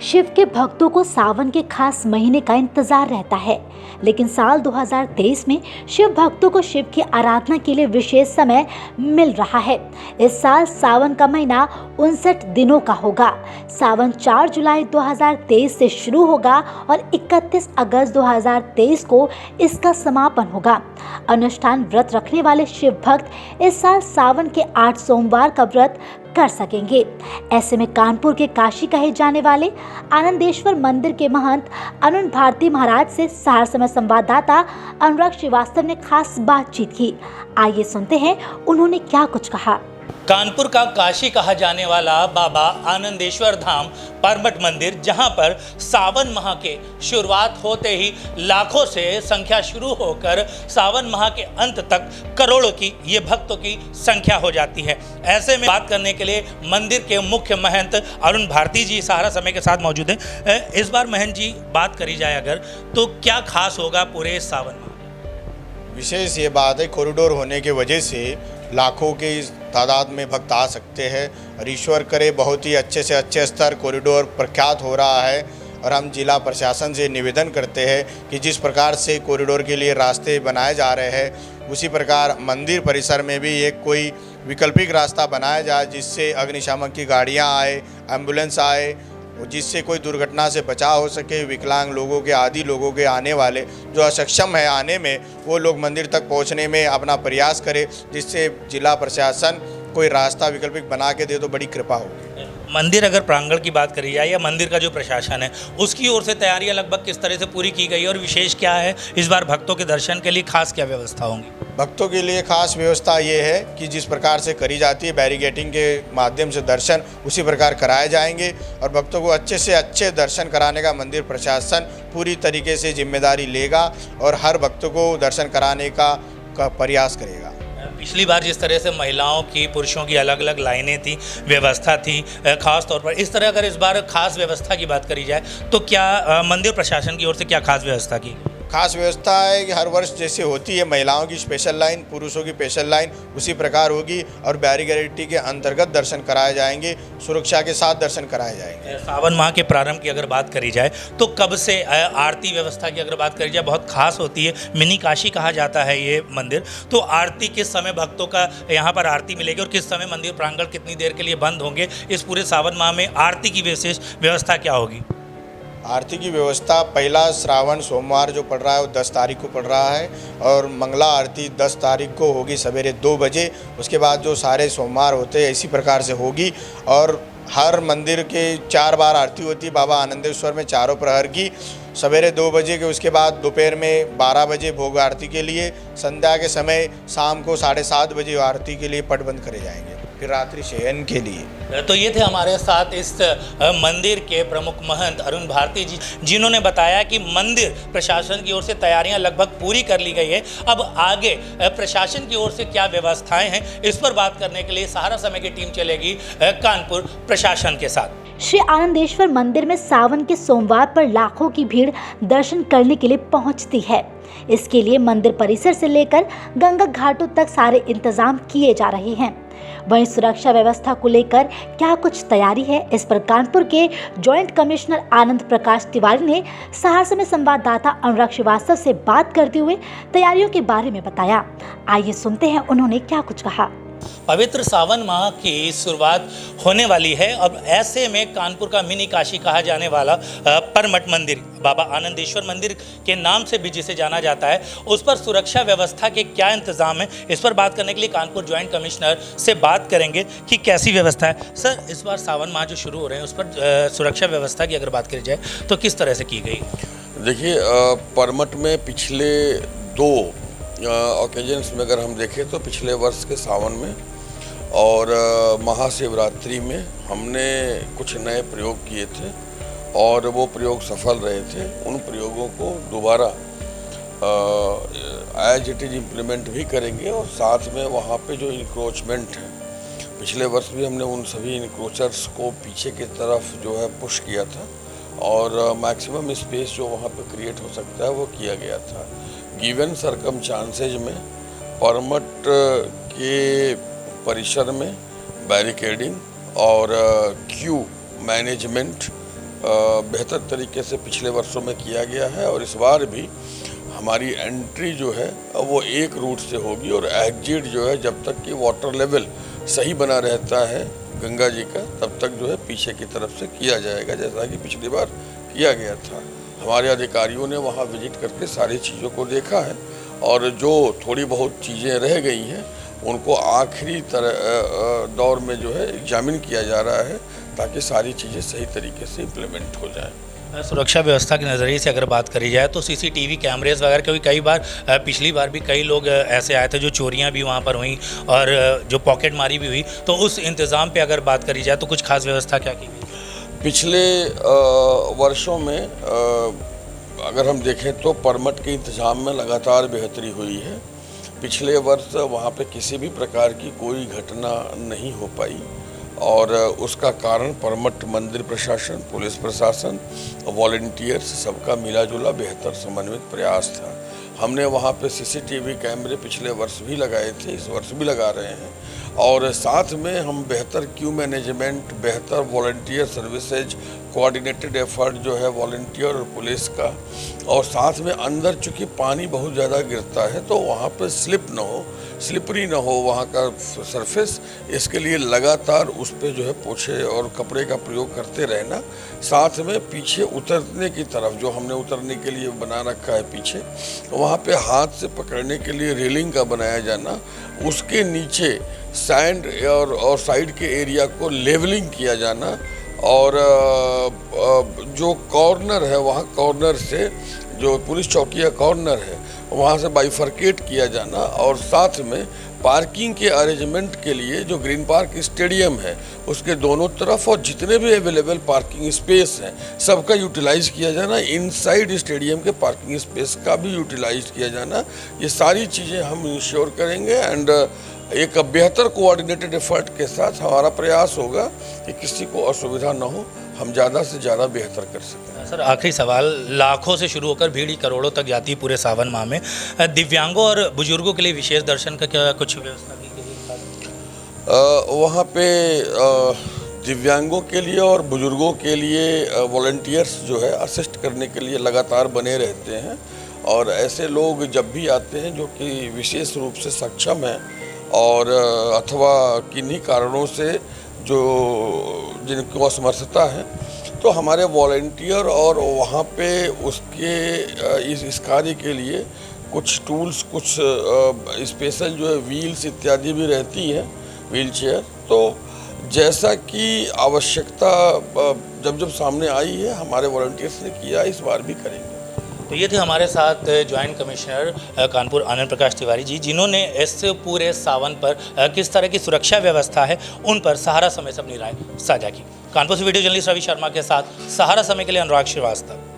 शिव के भक्तों को सावन के खास महीने का इंतजार रहता है, लेकिन साल 2023 में शिव भक्तों को शिव की आराधना के लिए विशेष समय मिल रहा है। इस साल सावन का महीना 59 दिनों का होगा। सावन 4 जुलाई 2023 से शुरू होगा और 31 अगस्त 2023 को इसका समापन होगा। अनुष्ठान व्रत रखने वाले शिव भक्त इस साल सावन के 8 सोमवार का व्रत कर सकेंगे। ऐसे में कानपुर के काशी कहे जाने वाले आनंदेश्वर मंदिर के महंत अरुण भारती महाराज से सहरसा में संवाददाता अनुराग श्रीवास्तव ने खास बातचीत की। आइए सुनते हैं उन्होंने क्या कुछ कहा। कानपुर का काशी कहा जाने वाला बाबा आनंदेश्वर धाम परमठ मंदिर, जहां पर सावन माह के शुरुआत होते ही लाखों से संख्या शुरू होकर सावन माह के अंत तक करोड़ों की ये भक्तों की संख्या हो जाती है। ऐसे में बात करने के लिए मंदिर के मुख्य महंत अरुण भारती जी सहारा समय के साथ मौजूद हैं। इस बार महंत जी बात करी जाए अगर, तो क्या खास होगा पूरे सावन माह? विशेष ये बात है, कॉरिडोर होने की वजह से लाखों के तादाद में भक्त आ सकते हैं और ईश्वर करे बहुत ही अच्छे से अच्छे स्तर कॉरिडोर प्रख्यात हो रहा है। और हम जिला प्रशासन से निवेदन करते हैं कि जिस प्रकार से कॉरिडोर के लिए रास्ते बनाए जा रहे हैं, उसी प्रकार मंदिर परिसर में भी एक कोई वैकल्पिक रास्ता बनाया जाए, जिससे अग्निशामक की गाड़ियां आए, एम्बुलेंस आए, जिससे कोई दुर्घटना से बचाव हो सके। विकलांग लोगों के, आदि लोगों के आने वाले जो असक्षम है आने में, वो लोग मंदिर तक पहुंचने में अपना प्रयास करें, जिससे जिला प्रशासन कोई रास्ता वैकल्पिक बना के दे तो बड़ी कृपा होगी। मंदिर अगर प्रांगण की बात करी जाए या मंदिर का जो प्रशासन है उसकी ओर से तैयारियां लगभग किस तरह से पूरी की गई और विशेष क्या है इस बार भक्तों के दर्शन के लिए खास क्या व्यवस्था होंगी? भक्तों के लिए खास व्यवस्था ये है कि जिस प्रकार से करी जाती है बैरिकेडिंग के माध्यम से दर्शन उसी प्रकार कराए जाएंगे और भक्तों को अच्छे से अच्छे दर्शन कराने का मंदिर प्रशासन पूरी तरीके से जिम्मेदारी लेगा और हर भक्त को दर्शन कराने का प्रयास करेगा। पिछली बार जिस तरह से महिलाओं की, पुरुषों की अलग अलग लाइनें थी, व्यवस्था थी, खास तौर पर इस तरह अगर इस बार खास व्यवस्था की बात करी जाए तो क्या मंदिर प्रशासन की ओर से क्या खास व्यवस्था की? खास व्यवस्था है कि हर वर्ष जैसे होती है महिलाओं की स्पेशल लाइन, पुरुषों की स्पेशल लाइन उसी प्रकार होगी और बैरिकेडिंग के अंतर्गत दर्शन कराए जाएंगे, सुरक्षा के साथ दर्शन कराए जाएंगे। सावन माह के प्रारंभ की अगर बात करी जाए तो कब से आरती व्यवस्था की अगर बात करी जाए बहुत खास होती है। मिनी काशी कहा जाता है ये मंदिर, तो आरती किस समय भक्तों का यहाँ पर आरती मिलेगी और किस समय मंदिर प्रांगण कितनी देर के लिए बंद होंगे? इस पूरे सावन माह में आरती की विशेष व्यवस्था क्या होगी? आरती की व्यवस्था पहला श्रावण सोमवार जो पड़ रहा है वो 10 तारीख को पड़ रहा है और मंगला आरती 10 तारीख को होगी सवेरे 2 बजे। उसके बाद जो सारे सोमवार होते हैं इसी प्रकार से होगी और हर मंदिर के 4 बार आरती होती है। बाबा आनंदेश्वर में चारों प्रहर की सवेरे 2 बजे के, उसके बाद दोपहर में 12 बजे भोग आरती के लिए, संध्या के समय शाम को 7:30 बजे आरती के लिए पट बंद करे जाएंगे, फिर रात्रि शयन के लिए। तो ये थे हमारे साथ इस मंदिर के प्रमुख महंत अरुण भारती जी, जिन्होंने बताया कि मंदिर प्रशासन की ओर से तैयारियां लगभग पूरी कर ली गई है। अब आगे प्रशासन की ओर से क्या व्यवस्थाएं हैं इस पर बात करने के लिए सहारा समय की टीम चलेगी कानपुर प्रशासन के साथ। श्री आनंदेश्वर मंदिर में सावन के सोमवार पर लाखों की भीड़ दर्शन करने के लिए पहुंचती है। इसके लिए मंदिर परिसर से लेकर गंगा घाटों तक सारे इंतजाम किए जा रहे हैं। वहीं सुरक्षा व्यवस्था को लेकर क्या कुछ तैयारी है, इस पर कानपुर के जॉइंट कमिश्नर आनंद प्रकाश तिवारी ने सहरसा में संवाददाता अनुराग श्रीवास्तव से बात करते हुए तैयारियों के बारे में बताया। आइए सुनते हैं उन्होंने क्या कुछ कहा। पवित्र सावन माह की शुरुआत होने वाली है और ऐसे में कानपुर का मिनी काशी कहा जाने वाला परमठ मंदिर, बाबा आनंदेश्वर मंदिर के नाम से भी जिसे जाना जाता है, उस पर सुरक्षा व्यवस्था के क्या इंतजाम है इस पर बात करने के लिए कानपुर जॉइंट कमिश्नर से बात करेंगे कि कैसी व्यवस्था है। सर, इस बार सावन माह जो शुरू हो रहे हैं उस पर सुरक्षा व्यवस्था की अगर बात करी जाए तो किस तरह से की गई? देखिए, परमठ में पिछले 2 ओकेजन्स में अगर हम देखें तो पिछले वर्ष के सावन में और महाशिवरात्रि में हमने कुछ नए प्रयोग किए थे और वो प्रयोग सफल रहे थे। उन प्रयोगों को दोबारा एज इट इज इम्प्लीमेंट भी करेंगे और साथ में वहाँ पे जो इंक्रोचमेंट है, पिछले वर्ष भी हमने उन सभी इंक्रोचर्स को पीछे की तरफ जो है पुश किया था और मैक्सिमम स्पेस जो वहाँ पे क्रिएट हो सकता है वो किया गया था। गिवन सरकमस्टांसेज में परमठ के परिसर में बैरिकेडिंग और क्यू मैनेजमेंट बेहतर तरीके से पिछले वर्षों में किया गया है और इस बार भी हमारी एंट्री जो है वो एक रूट से होगी और एग्जिट जो है जब तक कि वाटर लेवल सही बना रहता है गंगा जी का तब तक जो है पीछे की तरफ से किया जाएगा, जैसा कि पिछली बार किया गया था। हमारे अधिकारियों ने वहाँ विजिट करके सारी चीज़ों को देखा है और जो थोड़ी बहुत चीज़ें रह गई हैं उनको आखिरी दौर में जो है एग्जामिन किया जा रहा है ताकि सारी चीज़ें सही तरीके से इम्प्लीमेंट हो जाएं। सुरक्षा व्यवस्था के नज़रिए से अगर बात करी जाए तो सीसीटीवी कैमरेज वगैरह, क्योंकि कई बार पिछली बार भी कई लोग ऐसे आए थे जो चोरियां भी वहां पर हुई और जो पॉकेट मारी भी हुई, तो उस इंतज़ाम पे अगर बात करी जाए तो कुछ खास व्यवस्था क्या की गई? पिछले वर्षों में अगर हम देखें तो परमट के इंतज़ाम में लगातार बेहतरी हुई है। पिछले वर्ष वहाँ पे किसी भी प्रकार की कोई घटना नहीं हो पाई और उसका कारण परमट मंदिर प्रशासन, पुलिस प्रशासन, वॉलंटियर्स सबका मिला जुला बेहतर समन्वित प्रयास था। हमने वहाँ पे सीसीटीवी कैमरे पिछले वर्ष भी लगाए थे, इस वर्ष भी लगा रहे हैं और साथ में हम बेहतर क्यू मैनेजमेंट, बेहतर वॉलंटियर सर्विसेज, कोऑर्डिनेटेड एफर्ट जो है वॉलंटियर और पुलिस का, और साथ में अंदर चूँकि पानी बहुत ज़्यादा गिरता है तो वहाँ पे स्लिपरी ना हो वहाँ का सरफेस, इसके लिए लगातार उस पर जो है पोछे और कपड़े का प्रयोग करते रहना। साथ में पीछे उतरने की तरफ जो हमने उतरने के लिए बना रखा है पीछे, वहाँ पे हाथ से पकड़ने के लिए रेलिंग का बनाया जाना, उसके नीचे सैंड और साइड के एरिया को लेवलिंग किया जाना और जो कॉर्नर है वहाँ कॉर्नर से जो पुलिस चौकी या कॉर्नर है वहाँ से बाइफरकेट किया जाना और साथ में पार्किंग के अरेंजमेंट के लिए जो ग्रीन पार्क स्टेडियम है उसके दोनों तरफ और जितने भी अवेलेबल पार्किंग स्पेस हैं सबका यूटिलाइज किया जाना, इनसाइड स्टेडियम के पार्किंग स्पेस का भी यूटिलाइज किया जाना। ये सारी चीज़ें हम इंश्योर करेंगे एंड एक बेहतर कोऑर्डिनेटेड एफर्ट के साथ हमारा प्रयास होगा कि किसी को असुविधा न हो, हम ज़्यादा से ज़्यादा बेहतर कर सकें। सर, आखिरी सवाल, लाखों से शुरू होकर भीड़ करोड़ों तक जाती है पूरे सावन माह में, दिव्यांगों और बुजुर्गों के लिए विशेष दर्शन का क्या कुछ व्यवस्था की गई? वहाँ पे दिव्यांगों के लिए और बुजुर्गों के लिए वॉलंटियर्स जो है असिस्ट करने के लिए लगातार बने रहते हैं और ऐसे लोग जब भी आते हैं जो कि विशेष रूप से सक्षम हैं और अथवा किन्हीं कारणों से जो जिनको असमर्थता है तो हमारे वॉलंटियर और वहाँ पे उसके इस कार्य के लिए कुछ टूल्स, कुछ स्पेशल जो है व्हील्स इत्यादि भी रहती हैं, व्हील चेयर, तो जैसा कि आवश्यकता जब सामने आई है हमारे वॉलंटियर्स ने किया, इस बार भी करेंगे। तो ये थे हमारे साथ ज्वाइंट कमिश्नर कानपुर आनंद प्रकाश तिवारी जी, जिन्होंने इस पूरे सावन पर किस तरह की सुरक्षा व्यवस्था है उन पर सहारा समय से अपनी राय साझा की। कानपुर से वीडियो जर्नलिस्ट रवि शर्मा के साथ सहारा समय के लिए अनुराग श्रीवास्तव।